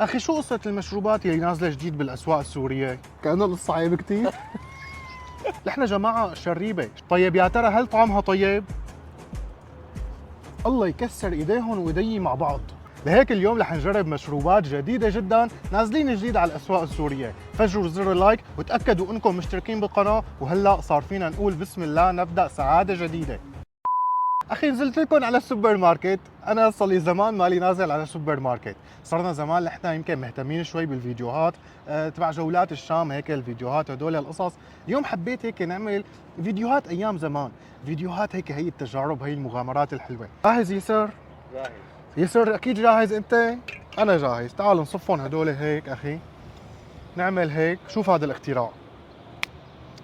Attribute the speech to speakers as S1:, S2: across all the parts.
S1: اخي شو قصة المشروبات اللي نازلة جديد بالاسواق السورية؟ كأنه القصة عيب كتير. نحن جماعة شريبة، طيب يا ترى هل طعمها طيب؟ الله يكسر ايديهم وايدي مع بعض. لهيك اليوم رح نجرب مشروبات جديدة جدا نازلين جديد على الاسواق السورية، فجروا زر اللايك وتأكدوا انكم مشتركين بالقناة، وهلا صار فينا نقول بسم الله نبدأ سعادة جديدة. اخي نزلت لكم على السوبر ماركت، انا صار لي زمان مالي نازل على السوبر ماركت، صرنا زمان نحن يمكن مهتمين شوي بالفيديوهات تبع جولات الشام، هيك الفيديوهات هدول القصص. اليوم حبيت هيك نعمل فيديوهات ايام زمان، فيديوهات هيك هي التجارب، هي المغامرات الحلوه. جاهز يسر؟
S2: جاهز.
S1: يسر اكيد جاهز انت؟ انا جاهز. تعالوا نصفهم هدول هيك اخي، نعمل هيك. شوف هذا الاختراع،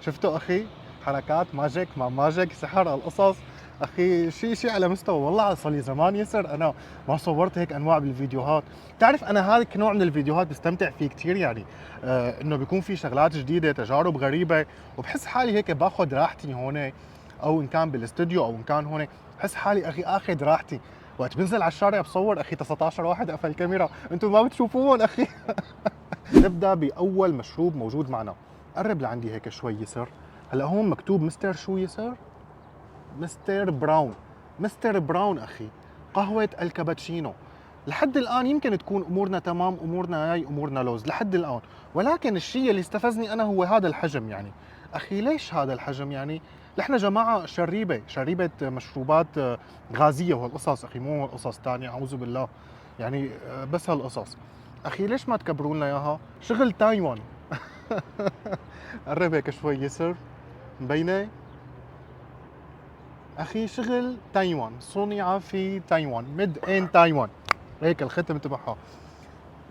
S1: شفتوا اخي؟ حركات ماجيك ما ماجيك، سحر القصص اخي، شيء على مستوى. والله صار لي زمان يسر انا ما صورت هيك انواع بالفيديوهات. بتعرف انا هذا نوع من الفيديوهات بستمتع فيه كثير، يعني انه بيكون في شغلات جديده، تجارب غريبه، وبحس حالي هيك باخذ راحتي هون، او ان كان بالاستوديو او ان كان هون، بحس حالي اخي اخذ راحتي. وقت بنزل على الشارع بصور اخي 19 واحد قفل الكاميرا، انتم ما بتشوفوهم اخي. نبدا باول مشروب موجود معنا. قرب لعندي هيك شوي يسر. هلا هون مكتوب مستر شو يسر؟ مستر براون. مستر براون اخي، قهوة الكابتشينو. لحد الان يمكن تكون امورنا تمام، امورنا هاي امورنا لوز لحد الان، ولكن الشيء اللي استفزني انا هو هذا الحجم. يعني اخي ليش هذا الحجم؟ يعني نحن جماعه شريبه مشروبات غازيه وهالقصص اخي، مو قصص ثانيه اعوذ بالله. يعني بس هالقصص اخي، ليش ما تكبروا لنا اياها؟ شغل تايوان. قرب هيك شوي يسر، مبينه اخي، شغل تايوان، صنع في تايوان، ميد ان تايوان، هيك الختم تبعها.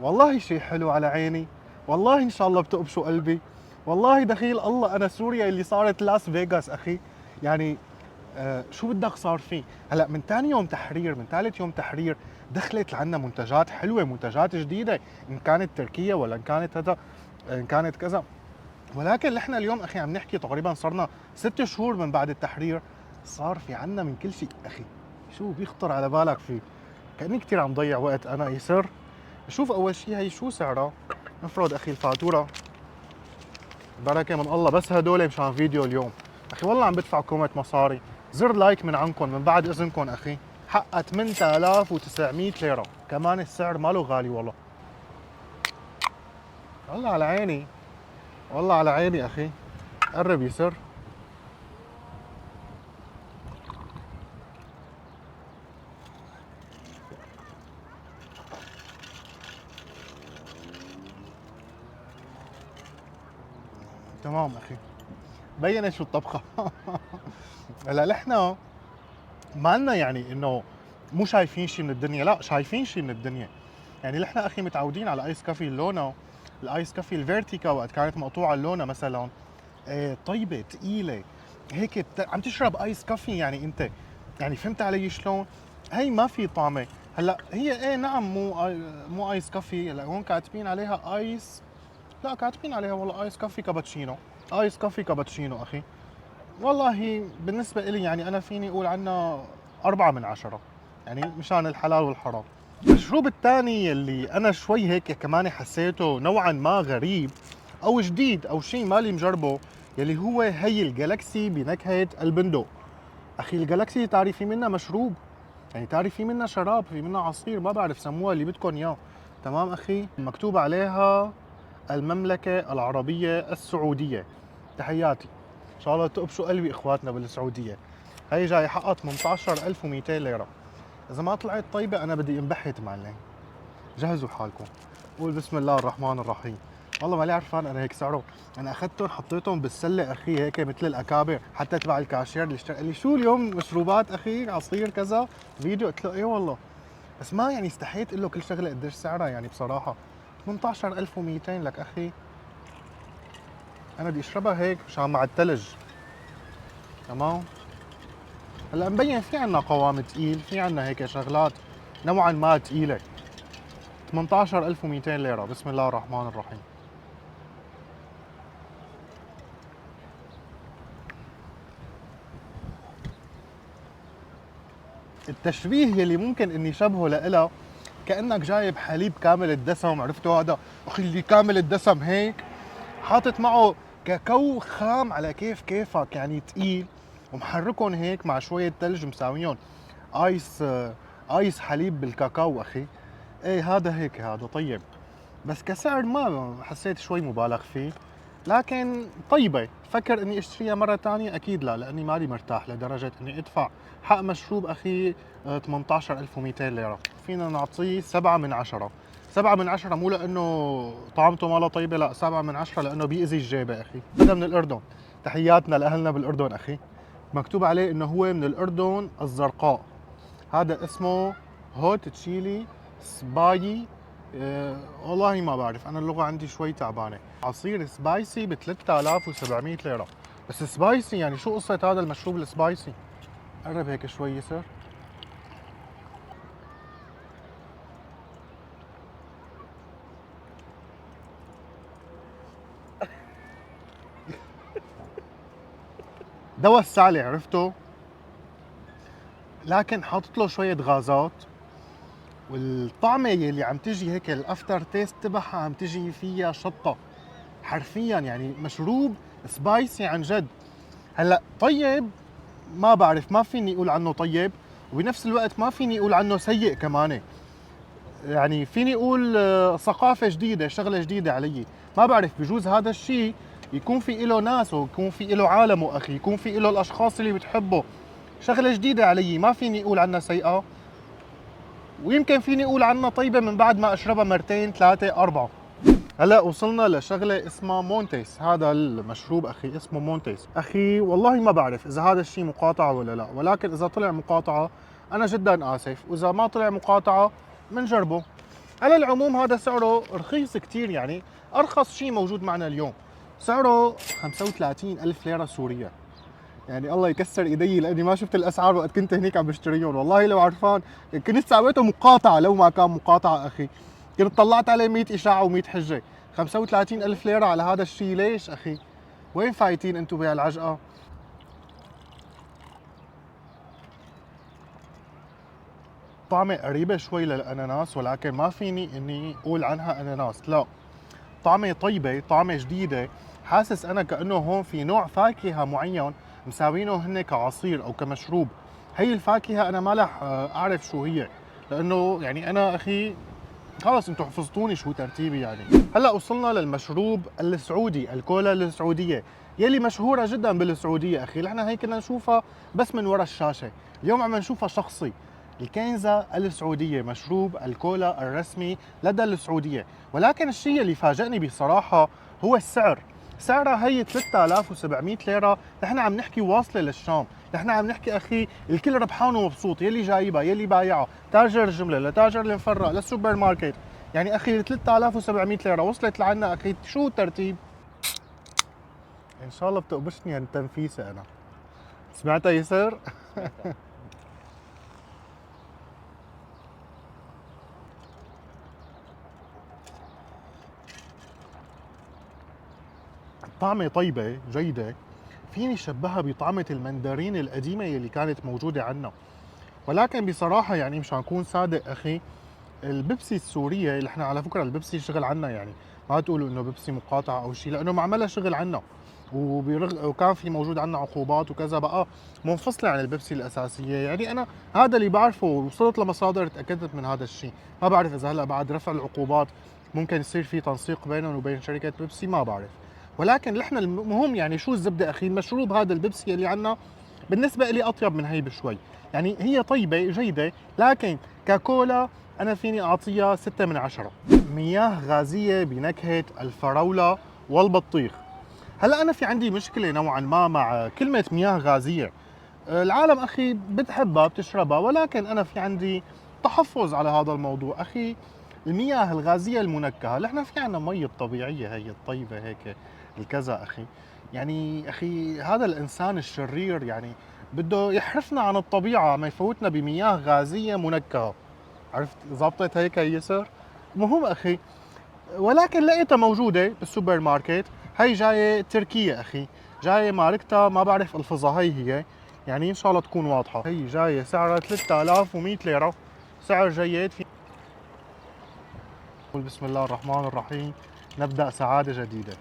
S1: والله شيء حلو على عيني، والله ان شاء الله بتقبشوا قلبي. والله دخيل الله انا سوريا اللي صارت لاس فيغاس اخي. يعني شو بدك صار فيه؟ هلا من ثاني يوم تحرير، من ثالث يوم تحرير، دخلت لعنا منتجات حلوه، منتجات جديده، ان كانت تركيه ولا ان كانت هذا، ان كانت كذا. ولكن نحن اليوم اخي عم نحكي تقريبا صرنا 6 شهور من بعد التحرير، صار في عنا من كل شيء اخي. شو بيخطر على بالك فيه؟ كاني كثير عم ضيع وقت انا يسر. شوف اول شيء هي شو سعرها؟ افرض اخي الفاتوره، بركه من الله، بس هدول مشان فيديو اليوم. اخي والله عم بدفع كومة مصاري. زر لايك من عندكم من بعد اذنكم اخي، حقها 8900 ليره، كمان السعر ماله غالي والله. والله على عيني، والله على عيني اخي. قرب يسر. تمام اخي، بينت شو الطبخه. هلا نحن ما لنا يعني انه مو شايفين شيء من الدنيا، لا شايفين شيء من الدنيا. يعني نحن اخي متعودين على ايس كافي اللونا، الايس كافي الفيرتيكا وقت كانت مقطوعه اللونا مثلا، طيبه ثقيله هيك عم تشرب ايس كافي. يعني انت يعني فهمت علي شلون؟ هي ما في طعمه. هلا هي نعم مو ايس كافي، هلا هون كاتبين عليها ايس، لا كاتبين عليها والله ايس كافي كابتشينو، ايس كافي كابتشينو اخي. والله بالنسبة إلي يعني أنا فيني أقول عنها 4 من 10، يعني مشان الحلال والحرام. المشروب الثاني اللي أنا شوي هيك كمان حسيته نوعا ما غريب أو جديد أو شيء مالي مجربه، يلي هو هي الجالكسي بنكهة البندق. أخي الجالكسي تعرفي منها مشروب، يعني تعرفي منها شراب، في منها عصير، ما بعرف سموها اللي بدكم إياه. تمام أخي، مكتوب عليها المملكة العربية السعودية. تحياتي، ان شاء الله تقبشوا قلبي اخواتنا بالسعوديه. هي جاي حقها 18200 ليره. اذا ما طلعت طيبه انا بدي انبحت معلم. جهزوا حالكم، قول بسم الله الرحمن الرحيم. والله مالي عرفان انا هيك سعره. انا اخذتهم حطيتهم بالسله اخي هيك مثل الاكابر، حتى تبع الكاشير اللي اشتغل لي شو اليوم مشروبات اخي عصير كذا فيديو، قلت له ايه والله، بس ما يعني استحيت اقول له كل شغله قديش سعرها يعني بصراحه. 18200 لك اخي، انا بدي اشربها هيك مشان مع الثلج. تمام. هلا مبين في عنا قوام تقيل، في عنا هيك شغلات نوعا ما تقيلة. 18200 ليرة، بسم الله الرحمن الرحيم. التشبيه يلي ممكن اني شبهه لإلها كانك جايب حليب كامل الدسم، عرفتوا هذا اخي اللي كامل الدسم هيك، حاطط معه كاكاو خام على كيفك يعني تقيل، ومحركهم هيك مع شويه ثلج مساويهم ايس حليب بالكاكاو اخي. ايه هذا هيك، هذا طيب، بس كسعر ما حسيت شوي مبالغ فيه، لكن طيبة. فكر اني اشتريها مرة ثانية اكيد لا، لاني مالي مرتاح لدرجة اني ادفع حق مشروب اخي 18200 ليرة. فينا نعطيه 7/10. 7/10 مو لانه طعمته ماله طيبة، لا 7/10 لانه بيأذي الجيبة اخي. هذا من الاردن، تحياتنا لاهلنا بالاردن اخي. مكتوب عليه انه هو من الاردن الزرقاء. هذا اسمه هوت تشيلي سبايي. والله ما بعرف، انا اللغه عندي شوي تعبانه. عصير سبايسي ب 3700 ليره. بس سبايسي يعني شو قصه هذا المشروب السبايسي؟ قرب هيك شوي يسر. دواء السعلة عرفته، لكن حاطط له شويه غازات، والطعمه يلي عم تجي هيك الافتر تيست تبعها عم تجي فيها شطه حرفيا، يعني مشروب سبايسي عن جد. هلا طيب، ما بعرف، ما فيني اقول عنه طيب، وبنفس الوقت ما فيني اقول عنه سيء كمان. يعني فيني اقول ثقافة جديدة، شغلة جديدة علي. ما بعرف، بجوز هذا الشيء يكون في له ناس، ويكون في له عالمه اخي، يكون في له الاشخاص اللي بتحبه. شغلة جديدة علي، ما فيني اقول عنها سيئة، ويمكن فيني اقول عنها طيبة من بعد ما اشربها مرتين ثلاثة أربعة. هلا وصلنا لشغله اسمها مونتيس. هذا المشروب اخي اسمه مونتيس. اخي والله ما بعرف اذا هذا الشيء مقاطعه ولا لا، ولكن اذا طلع مقاطعه انا جدا اسف، واذا ما طلع مقاطعه بنجربه. على العموم هذا سعره رخيص كثير، يعني ارخص شيء موجود معنا اليوم سعره 35 الف ليره سوريه. يعني الله يكسر ايدي لاني ما شفت الاسعار وقت كنت هنيك عم بشتريهم، والله لو عرفان كنت سويته مقاطعه. لو ما كان مقاطعه اخي كنت طلعت عليه 100 اشاعه و100 حجه. 35 الف ليره على هذا الشيء، ليش اخي؟ وين فايتين انتم بهالعجقه؟ طعمه قريبه شوي للاناناس، ولكن ما فيني اني اقول عنها اناناس، لا. طعمه طيبه، طعمه جديده. حاسس انا كانه هون في نوع فاكهه معين مساوينه هن كعصير او كمشروب. هي الفاكهه انا ما رح اعرف شو هي، لانه يعني انا اخي خلص انتم حفظتوني شو ترتيبي يعني. هلا وصلنا للمشروب السعودي، الكولا السعوديه يلي مشهوره جدا بالسعوديه اخي. نحن هي كنا نشوفها بس من ورا الشاشه، اليوم عم نشوفها شخصي. الكنزة السعودية، مشروب الكولا الرسمي لدى السعودية. ولكن الشيء اللي فاجأني بصراحة هو السعر. سعرها هي 3700 ليرة. نحن عم نحكي واصلة للشام، نحن عم نحكي اخي الكل ربحان ومبسوط، يلي جايبها يلي بايعها، تاجر الجملة لتاجر المفرق للسوبر ماركت. يعني اخي 3700 ليرة وصلت لعنا اخي، شو الترتيب؟ ان شاء الله بتقبشني هالتنفيسة انا. سمعتها يسر؟ طعمة طيبة جيدة، فيني شبهها بطعمة المندرين القديمة اللي كانت موجودة عنا. ولكن بصراحة يعني مشان أكون صادق أخي، البيبسي السورية اللي احنا على فكرة البيبسي شغل عنا، يعني ما تقولوا إنه بيبسي مقاطعة أو شيء، لأنه معملها شغل عنا، وكان في موجود عنا عقوبات وكذا، بقى منفصلة عن البيبسي الأساسية. يعني أنا هذا اللي بعرفه، وصلت لمصادر تأكدت من هذا الشيء. ما بعرف إذا هلا بعد رفع العقوبات ممكن يصير في تنسيق بينهم وبين شركة بيبسي، ما بعرف. ولكن نحن المهم يعني شو الزبدة أخي، المشروب هذا البيبسي اللي عنا بالنسبة لي أطيب من هي بشوي. يعني هي طيبة جيدة، لكن ككولا أنا فيني أعطيها 6/10. مياه غازية بنكهة الفراولة والبطيخ. هلا أنا في عندي مشكلة نوعا ما مع كلمة مياه غازية. العالم أخي بتحبها بتشربها، ولكن أنا في عندي تحفظ على هذا الموضوع أخي. المياه الغازية المنكهة، نحن في عنا مي الطبيعية هي الطيبة هيك الكذا أخي. يعني أخي هذا الإنسان الشرير يعني بده يحرفنا عن الطبيعة، ما يفوتنا بمياه غازية منكهة. عرفت ظبطت هيك هي يسر؟ مهم أخي. ولكن لقيتها موجودة بالسوبر ماركت. هي جاية تركية أخي، جاية ماركتها ما بعرف الفظها هي يعني إن شاء الله تكون واضحة. هي جاية سعرها 3100 ليرة، سعر جيد. قل بسم الله الرحمن الرحيم، نبدأ سعادة جديدة.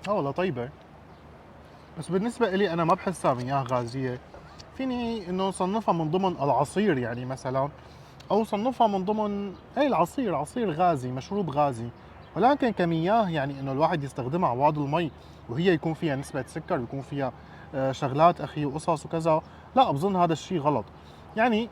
S1: والله طيبة، بس بالنسبة إلي أنا ما بحسها مياه غازية. فيني إنه صنفها من ضمن العصير يعني مثلا، أو صنفها من ضمن العصير، عصير غازي، مشروب غازي. ولكن كمياه يعني إنه الواحد يستخدمها على وعد المي وهي يكون فيها نسبة سكر ويكون فيها شغلات أخي وقصص وكذا، لا بظن هذا الشيء غلط. يعني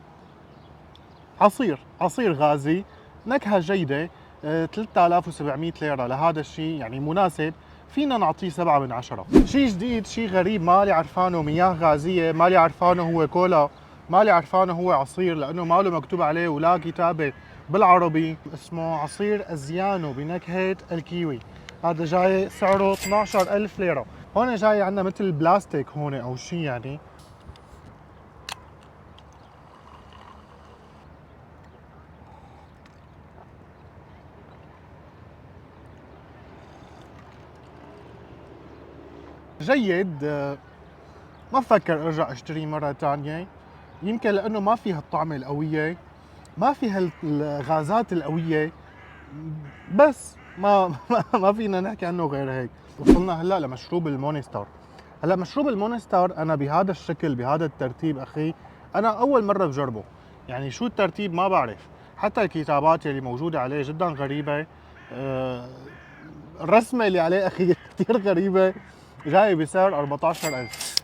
S1: عصير غازي، نكهة جيدة، 3700 ليرة لهذا الشيء يعني مناسب. فينا نعطيه 7/10. شيء جديد، شيء غريب، مالي عرفانه مياه غازية، مالي عرفانه هو كولا، مالي عرفانه هو عصير، لأنه ماله مكتوب عليه ولا كتابة بالعربي. اسمه عصير أزيانو بنكهة الكيوي. هذا جاي سعره 12000 ليرة. هون جاي عندنا مثل بلاستيك هون أو شيء يعني. جيد، ما بفكر ارجع اشتري مرة ثانية. يمكن لانه ما فيها الطعمة القوية، ما فيها الغازات القوية، بس ما فينا نحكي عنه غير هيك. وصلنا هلا لمشروب المونستر. هلا مشروب المونستر انا بهذا الشكل بهذا الترتيب اخي انا اول مرة بجربه. يعني شو الترتيب ما بعرف، حتى الكتابات اللي موجودة عليه جدا غريبة. آه، الرسمة اللي عليه اخي كثير غريبة. جاي بسعر 14000.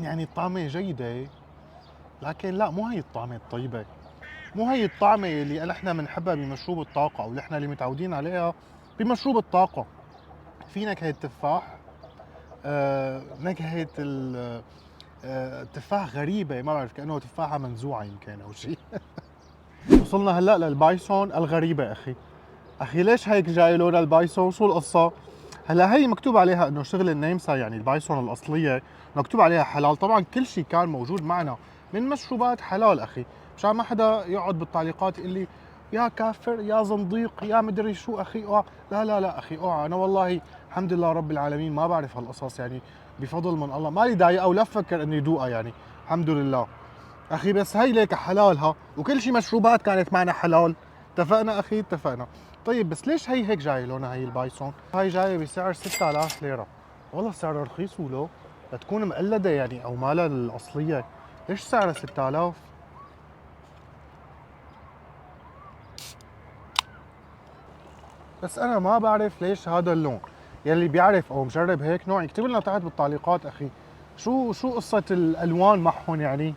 S1: يعني الطعمة جيدة، لكن لا مو هي الطعمة الطيبة، مو هي الطعمة اللي نحن بنحبها بمشروب الطاقة، أو نحن اللي متعودين عليها بمشروب الطاقة. في نكهة تفاح، نكهة التفاح غريبة، ما بعرف كأنه تفاحة منزوعة يمكن أو شيء. وصلنا هلا للبايسون الغريبة أخي. أخي ليش هيك جاي لون البايسون؟ شو القصة؟ هلا هي مكتوب عليها انه شغل النيمسا يعني البايسون الاصليه، مكتوب عليها حلال. طبعا كل شيء كان موجود معنا من مشروبات حلال اخي، مشان ما حدا يقعد بالتعليقات يقول لي يا كافر يا زنديق يا مدري شو اخي اوعى. لا لا لا اخي اوعى، انا والله الحمد لله رب العالمين ما بعرف هالقصص يعني، بفضل من الله مالي ضايقه ولا بفكر اني دوقها يعني، الحمد لله اخي. بس هي ليك حلالها، وكل شيء مشروبات كانت معنا حلال. اتفقنا اخي اتفقنا. طيب بس ليش هي هيك جاي لونها هي البايسون؟ هاي جايه بسعر 6000 ليره. والله سعرها رخيص ولو لتكون مقلده يعني او مالها الاصليه. ليش سعرها 6000؟ بس انا ما بعرف ليش هذا اللون. يلي بيعرف او مجرب هيك نوع يكتب لنا تحت بالتعليقات اخي، شو قصه الالوان معهم يعني.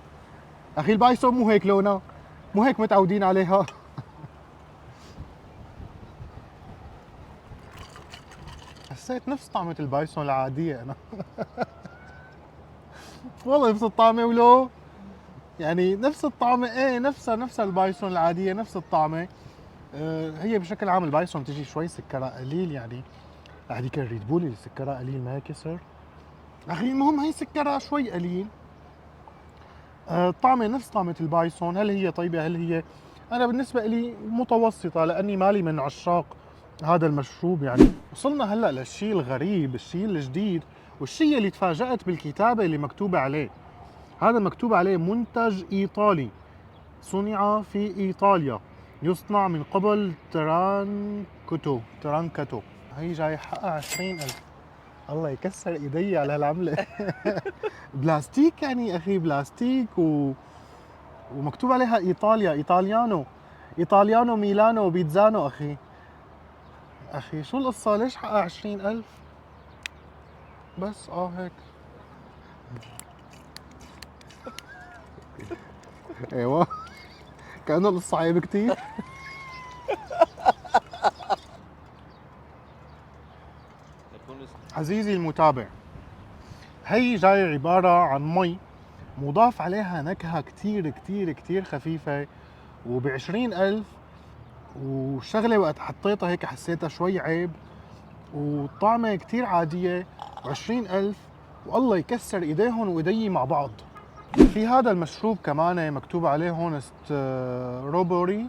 S1: اخي البايسون مو هيك لونها، مو هيك متعودين عليها. حسيت نفس طعمة البايسون العادية أنا. والله نفس الطعمة ولو يعني نفس الطعمة، إيه نفسها البايسون العادية نفس الطعمة. هي بشكل عام البايسون تجي شوي سكرها قليل يعني. هذيك الريد بول اللي سكرها قليل ما كسر. أخي المهم هي سكرها شوي قليل. الطعمة نفس طعمة البايسون. هل هي طيبة؟ هل هي، أنا بالنسبة لي متوسطة لأني مالي من عشاق هذا المشروب يعني. وصلنا هلأ للشيء الغريب، الشيء الجديد، والشيء اللي تفاجأت بالكتابة اللي مكتوبة عليه. هذا مكتوب عليه منتج إيطالي، صنع في إيطاليا، يصنع من قبل ترانكاتو. هي جاي حقها 20000. الله يكسر ايدي على هالعملة. بلاستيك يعني اخي، بلاستيك ومكتوب عليها ايطاليا، ايطاليانو ميلانو بيتزانو اخي. اخي شو القصة؟ ليش حقها 20000؟ بس هيك. ايوه. كأنه القصة عيب كتير. عزيزي المتابع، هي جاي عبارة عن مي مضاف عليها نكهة كتير كتير كتير خفيفة، وب20000. وشغلة وقت حطيتها هيك حسيتها شوي عيب، والطعمة كتير عادية، و20000. والله يكسر ايديهم وايدي مع بعض. في هذا المشروب كمان مكتوب عليه هون ستروبري،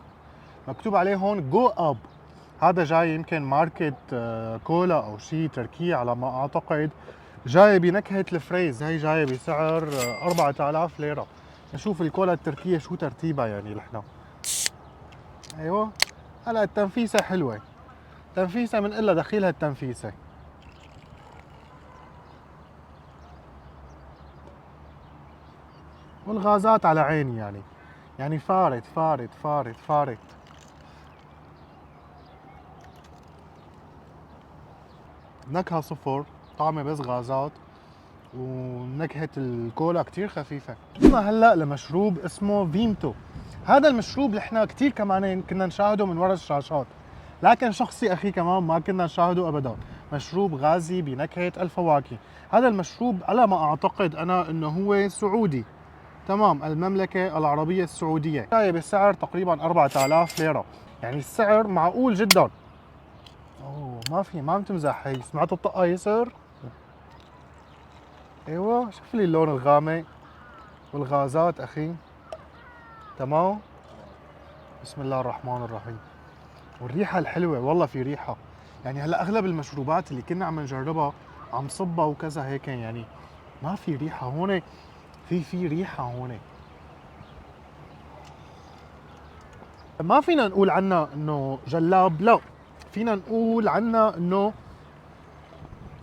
S1: مكتوب عليه هون جو اب. هذا جاي يمكن ماركة كولا او شيء تركي على ما اعتقد، جاي بنكهة الفريز. هي جاية بسعر 4000 ليرة. نشوف الكولا التركية شو ترتيبها يعني نحن. ايوه هلا التنفيسة حلوة، تنفيسة من إلا دخيلها التنفيسة. والغازات على عيني يعني فارت فارت فارت فارت. نكهة صفر، طعمة بس غازات، ونكهة الكولا كتير خفيفة. وصلنا هلا لمشروب اسمه فيمتو. هذا المشروب اللي احنا كتير كمان كنا نشاهده من وراء الشاشات، لكن شخصي اخي كمان ما كنا نشاهده ابدا. مشروب غازي بنكهة الفواكه. هذا المشروب على ما اعتقد انا انه هو سعودي، تمام، المملكة العربية السعودية. جاي بسعر تقريبا 4000 ليرة، يعني السعر معقول جدا. اوه ما عم تمزح. هي سمعت الطقة يسر؟ ايوه شوف لي اللون الغامق والغازات اخي، تمام. بسم الله الرحمن الرحيم. والريحة الحلوة، والله في ريحة. يعني هلا اغلب المشروبات اللي كنا عم نجربها عم صبها وكذا هيك، يعني ما في ريحة هون. في ريحة هون. ما فينا نقول عنها انه جلاب، لا، فينا نقول عنها انه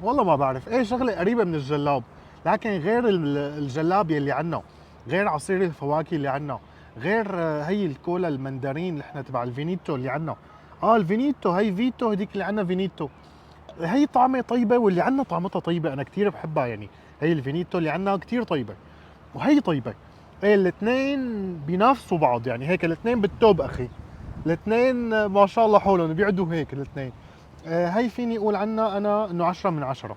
S1: والله ما بعرف ايه، شغله قريبه من الجلاب، لكن غير الجلاب يلي عنا، غير عصير الفواكه اللي عنا، غير هي الكولا المندرين اللي احنا تبع الفينيتو اللي عنا. الفينيتو، هي فيتو، هذيك اللي عنا فينيتو. هي طعمه طيبه، واللي عنا طعمتها طيبه، انا كثير بحبها يعني. هي الفينيتو اللي عنا كثير طيبه، وهي طيبه. ايه الاثنين بينافسوا بعض، يعني هيك الاثنين بالتوب اخي. الاثنين ما شاء الله حولهم بيعدوا هيك الاثنين. هي فيني اقول عنها انا انه 10 من 10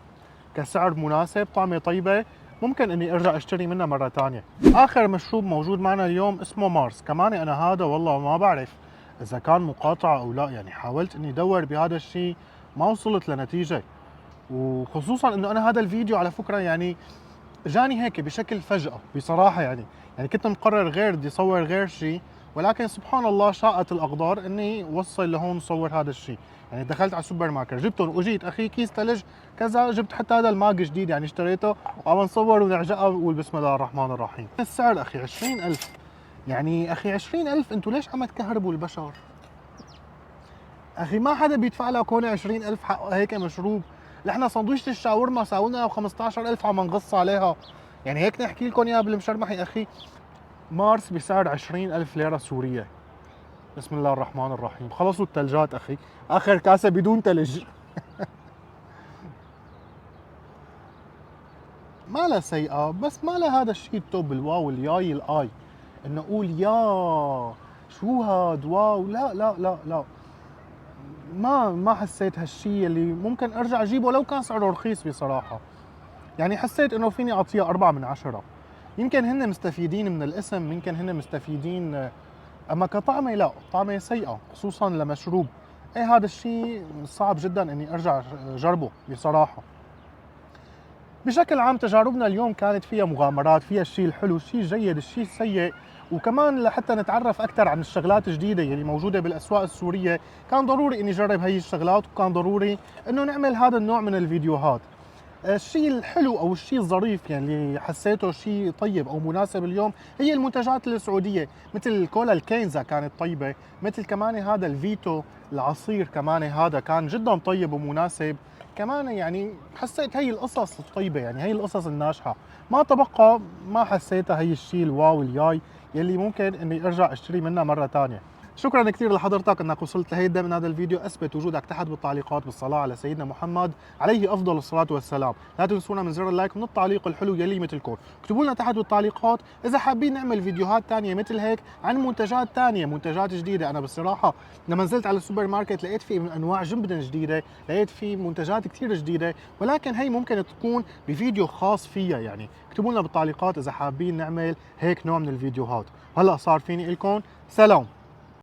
S1: كسعر مناسب، طعمه طيبه، ممكن اني ارجع اشتري منها مره ثانيه. اخر مشروب موجود معنا اليوم اسمه مارس. كمان انا هذا والله ما بعرف اذا كان مقاطعه او لا، يعني حاولت اني ادور بهذا الشيء ما وصلت لنتيجه. وخصوصا انه انا هذا الفيديو على فكره يعني جاني هيك بشكل فجأة بصراحة، يعني كنت مقرر غير بدي صور غير شيء، ولكن سبحان الله شاءت الأقدار إني وصل لهون صور هذا الشيء. يعني دخلت على السوبر ماركت جبتهم وجيت أخي كيس ثلج كذا، جبت حتى هذا الماج جديد يعني اشتريته، وعم نصور ونعجقها ونقول بسم الله الرحمن الرحيم. السعر أخي 20000، يعني أخي 20000 أنتوا ليش عم تكهربوا البشر؟ أخي ما حدا بيدفع لك هون 20000 حق هيك مشروب. نحن سندويشة الشاورما ساونا ب 15000 عم نغص عليها، يعني هيك نحكي لكم اياها بالمشرمح يا اخي. مارس بسعر 20000 ليرة سورية. بسم الله الرحمن الرحيم. خلصوا الثلجات اخي، اخر كاسة بدون ثلج. ما لها سيئة، بس ما لها هذا الشيء التوب الواو الياي الاي، انه اقول يا شو هاد واو، لا لا لا لا، ما حسيت هالشيء اللي ممكن ارجع اجيبه لو كان سعره رخيص بصراحة. يعني حسيت انه فيني اعطيها 4 من 10. يمكن هن مستفيدين من الاسم، يمكن هن مستفيدين، اما كطعمه لا، طعمه سيئة خصوصا لمشروب. ايه هذا الشيء صعب جدا اني ارجع جربه بصراحة. بشكل عام تجاربنا اليوم كانت فيها مغامرات، فيها الشيء الحلو، الشيء الجيد، الشيء السيء، وكمان لحتى نتعرف اكثر عن الشغلات الجديده اللي موجوده بالاسواق السوريه، كان ضروري اني اجرب هي الشغلات، وكان ضروري انه نعمل هذا النوع من الفيديوهات. الشيء الحلو او الشيء الظريف يعني اللي حسيته شيء طيب او مناسب اليوم هي المنتجات السعوديه، مثل الكولا الكينزا كانت طيبه، مثل كمان هذا الفيتو العصير كمان هذا كان جدا طيب ومناسب. كمان يعني حسيت هي القصص الطيبه، يعني هي القصص الناجحه. ما تبقى ما حسيتها هي الشيء الواو الياي يلي ممكن اني ارجع اشتري منها مره ثانيه. شكرا كثير لحضرتك انك وصلت لهيدا من هذا الفيديو. اثبت وجودك تحت بالتعليقات بالصلاه على سيدنا محمد عليه افضل الصلاه والسلام. لا تنسونا من زر اللايك ومن التعليق الحلو يلي مثلكم. اكتبوا لنا تحت بالتعليقات اذا حابين نعمل فيديوهات ثانيه مثل هيك عن منتجات ثانيه، منتجات جديده. انا بصراحه لما نزلت على السوبر ماركت لقيت في انواع جدا جديده، لقيت في منتجات كثير جديده، ولكن هي ممكن تكون بفيديو خاص فيها. يعني اكتبوا لنا بالتعليقات اذا حابين نعمل هيك نوع من الفيديوهات. هلا صار فيني لكم سلام.